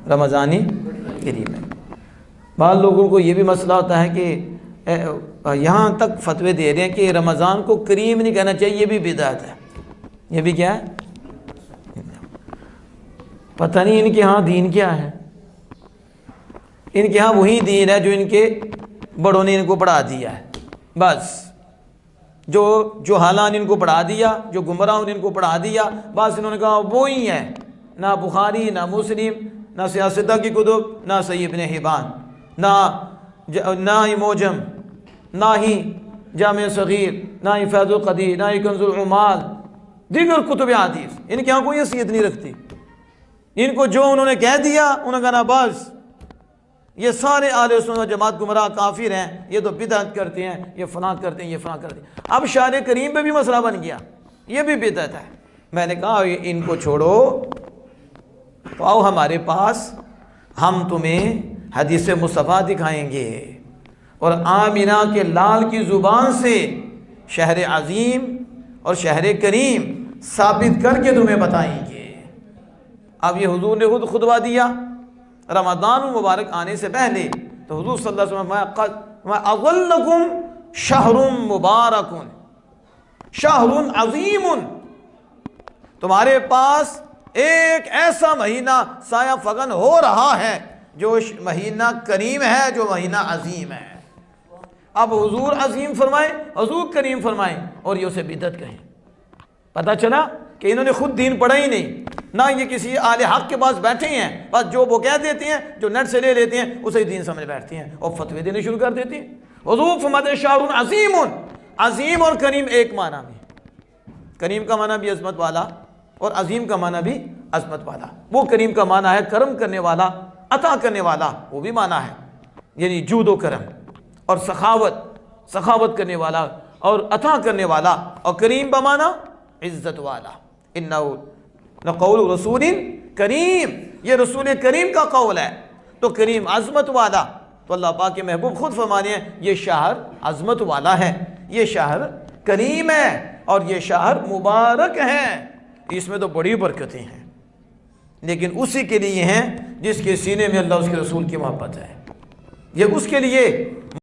رمضان کریم ہے۔ بعض لوگوں کو یہ بھی مسئلہ ہوتا ہے کہ یہاں تک فتوے دے رہے ہیں کہ رمضان کو کریم نہیں کہنا چاہیے، یہ بھی بدعت ہے۔ یہ بھی کیا ہے؟ پتہ نہیں ان کے ہاں دین کیا ہے۔ ان کے ہاں وہی دین ہے جو ان کے بڑوں نے ان کو پڑھا دیا ہے، بس جو حالان ان کو پڑھا دیا، جو گمراہوں نے ان کو پڑھا دیا، بس انہوں نے کہا وہی ہے۔ نہ بخاری، نہ مسلم، نہ سیاستہ کی کتب، نہ صحیح ابن حبان، نہ ہی موجم، نہ ہی جامع صغیر، نہ ہی فیض القدیر، نہ ہی کنز العمال، دیگر کتب حدیث ان کے ہاں کوئی حیثیت نہیں رکھتی۔ ان کو جو انہوں نے کہہ دیا، انہوں نے کہا بس یہ سارے اہل سنت و جماعت گمراہ کافر ہیں، یہ تو بدعت کرتے ہیں، یہ فلاں کرتے ہیں، یہ فلاں کرتے ہیں۔ اب شہر کریم پہ بھی مسئلہ بن گیا، یہ بھی بدعت ہے۔ میں نے کہا ان کو چھوڑو تو آؤ ہمارے پاس، ہم تمہیں حدیث مصطفیٰ دکھائیں گے اور آمینہ کے لال کی زبان سے شہر عظیم اور شہر کریم ثابت کر کے تمہیں بتائیں گے۔ اب یہ حضور نے خود خطبہ دیا رمضان المبارک آنے سے پہلے، تو حضور صلی اللہ علیہ وسلم فرمایا اغلکم شہر مبارک شہر عظیم، تمہارے پاس ایک ایسا مہینہ سایہ فغن ہو رہا ہے جو مہینہ کریم ہے، جو مہینہ عظیم ہے۔ اب حضور عظیم فرمائیں، حضور کریم فرمائیں، اور یہ اسے بدعت کہیں۔ پتہ چلا کہ انہوں نے خود دین پڑھا ہی نہیں، نہ یہ کسی اہل حق کے پاس بیٹھے ہیں، بس جو وہ کہہ دیتے ہیں، جو نیٹ سے لے لیتے ہیں، اسے ہی دین سمجھ بیٹھتے ہیں اور فتوے دینے شروع کر دیتے ہیں۔ حضور فرماتے شہر عظیم، عظیم اور کریم ایک معنی میں، کریم کا معنی بھی عظمت والا اور عظیم کا معنی بھی عظمت والا۔ وہ کریم کا معنی ہے کرم کرنے والا، عطا کرنے والا، وہ بھی معنی ہے یعنی جود و کرم، اور سخاوت کرنے والا اور عطا کرنے والا، اور کریم بمعنی عزت والا۔ انہو لقول رسول کریم، یہ رسول کریم کا قول ہے، تو کریم عظمت والا۔ تو اللہ پاک کے محبوب خود فرمانے ہیں یہ شہر عظمت والا ہے، یہ شہر کریم ہے، اور یہ شہر مبارک ہے، اس میں تو بڑی برکتیں ہیں، لیکن اسی کے لیے ہیں جس کے سینے میں اللہ اس کے رسول کی محبت ہے، یہ اس کے لیے